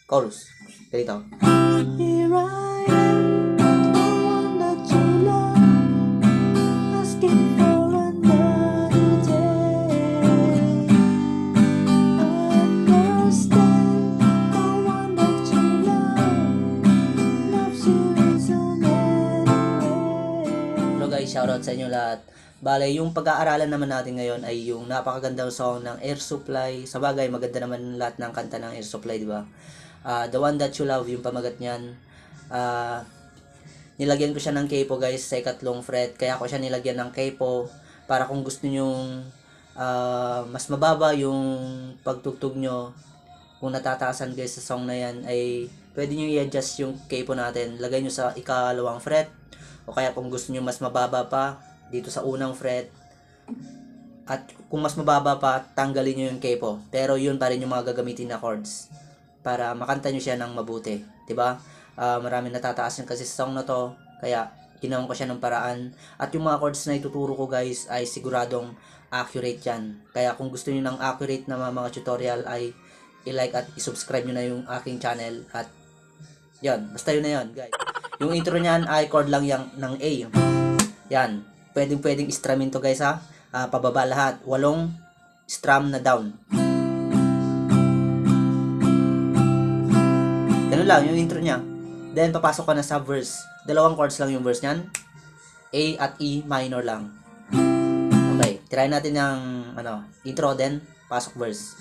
chorus. Ganito. Here I am, the one that you love, asking for another day. Understand, the one that you love loves you in so many ways. Hello guys, shoutout sa inyo lahat. Bale, yung pag-aaralan naman natin ngayon ay yung napakagandang song ng Air Supply. Sa bagay, maganda naman lahat ng kanta ng Air Supply, di ba? The One That You Love, yung pamagat niyan. Nilagyan ko siya ng capo guys sa ikatlong fret. Kaya ko siya nilagyan ng capo para kung gusto nyong mas mababa yung pagtugtog nyo, kung natataasan guys sa song na yan, ay pwede nyo i-adjust yung capo natin. Lagay nyo sa ikalawang fret, o kaya kung gusto nyo mas mababa pa, dito sa unang fret. At kung mas mababa pa, tanggalin nyo yung capo. Pero yun pa rin yung mga gagamitin na chords para makanta nyo siya ng mabuti, 'di ba? Maraming natataasan kasi sa song na to, kaya ginawan ko siya ng paraan. At yung mga chords na ituturo ko guys ay siguradong accurate yan. Kaya kung gusto niyo ng accurate na mga tutorial ay i-like at i-subscribe niyo na yung aking channel. At yan, basta yun na yun guys. Yung intro niyan ay chord lang yang ng A. Yan, pwedeng strumin to guys ha. Pababa lahat, 8 strum na down. Ganun lang yung intro niya. Then papasok ka na sa verse. 2 chords lang yung verse niyan. A at E minor lang. Okay, try natin ng intro, then pasok verse.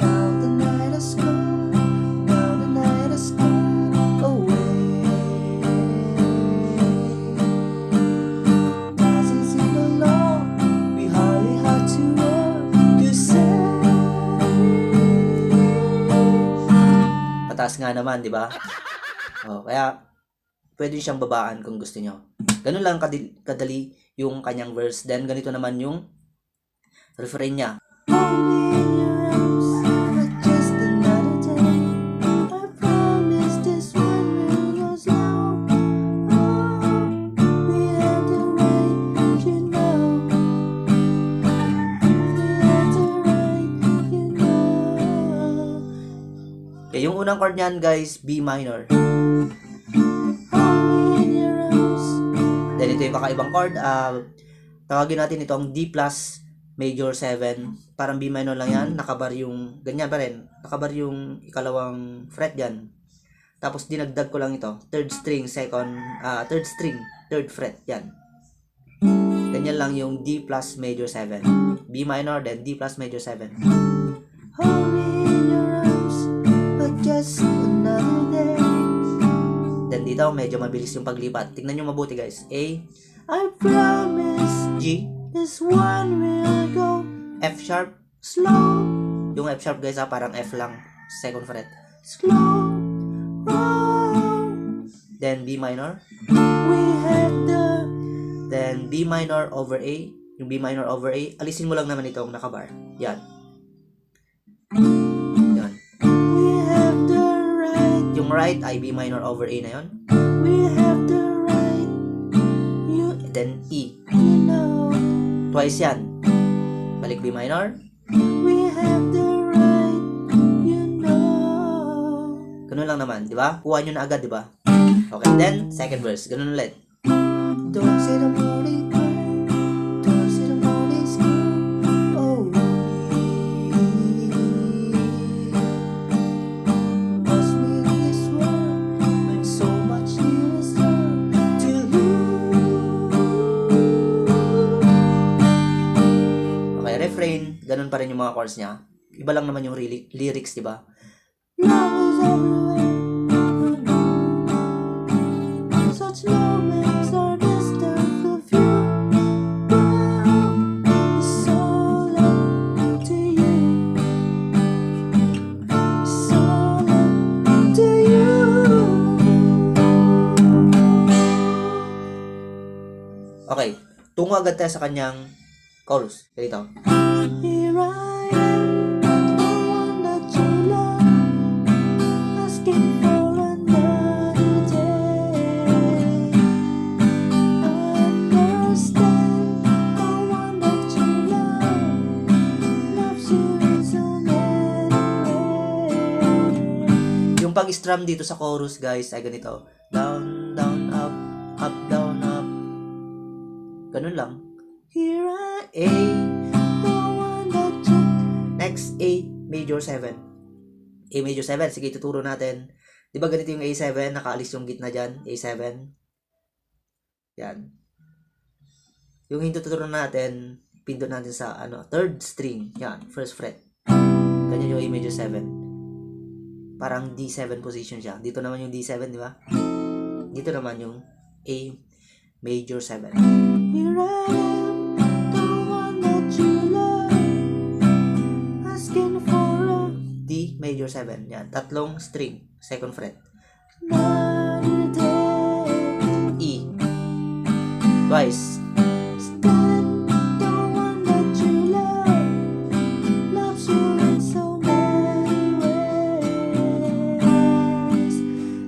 Now the night has gone, now the night has gone away. Doesn't seem alone, we hardly had to work to say. Pataas nga naman, di ba? Kaya pwede siyang babaan kung gusto nyo. Ganun lang kadali yung kanyang verse. Then ganito naman yung refrain niya. Hold me in your arms, but just another day. I promise this one will go slow. Oh, we had the right, you know. We had the right, you know. Okay, yung unang chord niyan guys, B minor. Hold me in your arms. Then ito yung kakaibang chord. Tawagin natin itong D plus major 7. Parang B minor lang yan. Nakabar yung, ganyan pa rin. Nakabar yung ikalawang fret dyan. Tapos dinagdag ko lang ito. Third string, third fret. Yan. Ganyan lang yung D plus major 7. B minor, then D plus major 7. Hold me in your arms, but just another day. Then dito, medyo mabilis yung paglipat. Tingnan nyo mabuti guys. A, I promise G, this one will go F sharp. slow, Yung F sharp guys parang F lang. Second fret. slow. Oh, Then B minor. we have the Then B minor over A. Yung B minor over A, alisin mo lang naman itong nakabar. Yan. Yan. we have the right, Yung right ay B minor over A na yon. we have the right, you Then E. know. Twice yan. Balik B minor. We have the right, you know. Ganun lang naman, di ba? Kuha nyo na agad, di ba? Okay, then second verse. Ganun ulit. Don't say the morning come, don't say the morning's come. Oh, must be this world when so much is done to lose. Okay, refrain. Ganun pa rin yung mga chords niya. Iba lang naman yung lyrics, di ba? Love is everywhere. Such moments are distant of you. It's all up to you. It's all up to you. Okay, tungo agad tayo sa kanyang chorus. Ganito. Here I am, the one that you love, asking for another day. Understand, the one that you love loves you Yung pag-strum dito sa chorus, guys, ay ganito. Down, down, up, down, up. Ganun lang. Here I A. the one that you Next, A major 7. A major 7. Sige, tuturo natin. Di ba ganito yung A7? Nakaalis yung gitna dyan. A7. Yan. Yung hindi tuturo natin, pindot natin sa third string. Yan, first fret. Ganyan yung A major 7. Parang D7 position siya. Dito naman yung D7, di ba? Dito naman yung A major 7. Here I am, the one that you love, asking for a D major 7. Yan, tatlong string, second fret. another day. E. Twice. Stand, the one that you love, loves you in so many ways.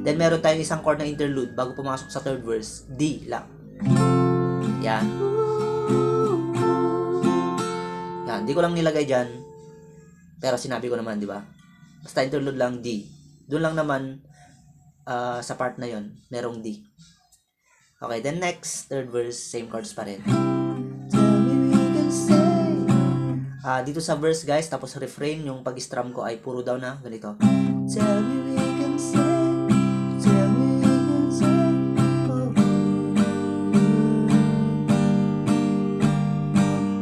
Then meron tayong isang chord na interlude bago pumasok sa third verse. D lang. Yan. Yan. Di ko lang nilagay dyan. Pero sinabi ko naman, di ba? Basta interlude lang, D. Doon lang naman sa part na yon merong D. Okay, then next, third verse, same chords pa rin. Tell me we can say, Dito sa verse, guys, tapos refrain, yung pag-strum ko ay puro down na, ganito. tell me we can say, tell me we can say, oh.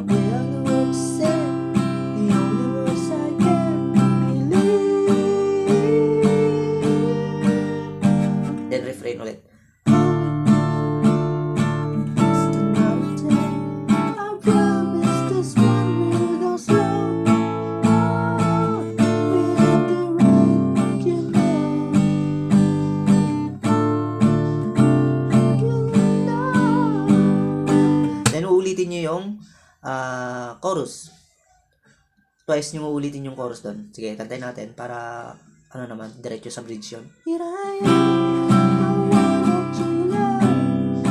They are the words said, the only words I can believe. Then refrain ulit. Just another day. I promise this one will go slow. Oh, we have the right, you know. Then uulitin nyo yung chorus. Twice nyo uulitin yung chorus doon. Sige, kantayin natin para diretso sa bridge yun. Here I am, the one that you love,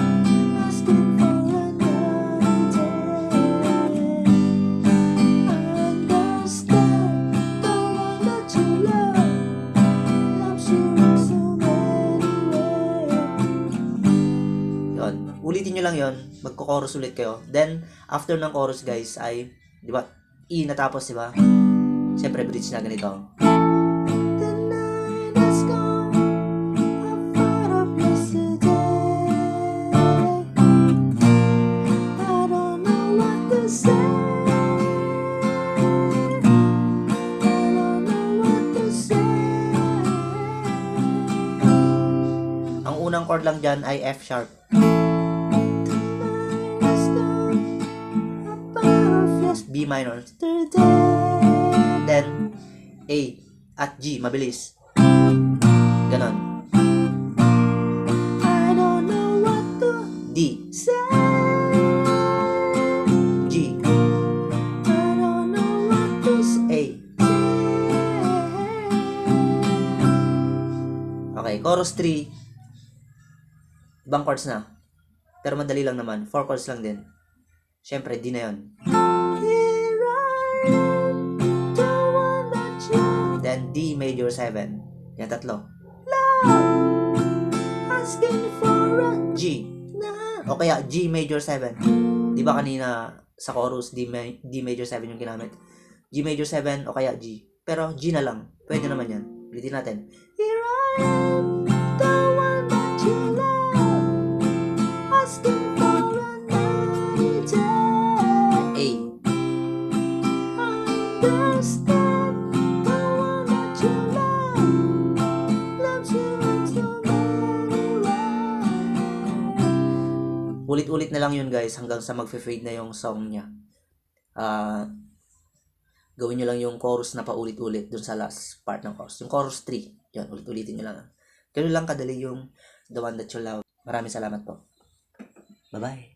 asking for another day. Understand, the one that you love, loves you in so many ways. Yun. Ulitin nyo lang yun. Magko-chorus ulit kayo. Then, after ng chorus, guys, ay, di ba, E natapos, di ba? Siyempre, bridge na ganito. The night is gone, I'm far of yesterday. I don't know what to say. I don't know what to say. Ang unang chord lang dyan ay F sharp. The night is gone, I'm far of B minor. yesterday. Then, A at G. Mabilis. Ganon. I don't know what to D. say. G. I don't know what to say. A. Okay, chorus 3. Ibang chords na. Pero madali lang naman. 4 chords lang din. Siyempre, D na yun. Here I am, the one that you Then, D major 7. Yan, tatlo. love, asking for a G. night. O kaya, G major 7. Di ba kanina sa chorus, D major 7 yung ginamit? G major 7 o kaya G. Pero G na lang. Pwede naman yan. Ulitin natin. Here I am, the one that you love, asking for a night day. A. Understand, the one that you love, loves you in so many ways. Ulit-ulit na lang yun, guys, hanggang sa mag-fade na yung song niya. Gawin nyo lang yung chorus na paulit-ulit dun sa last part ng chorus. Yung chorus 3. Yan, ulit-ulitin nyo lang. Ganun lang kadali yung The One That You Love. Maraming salamat po. Bye-bye.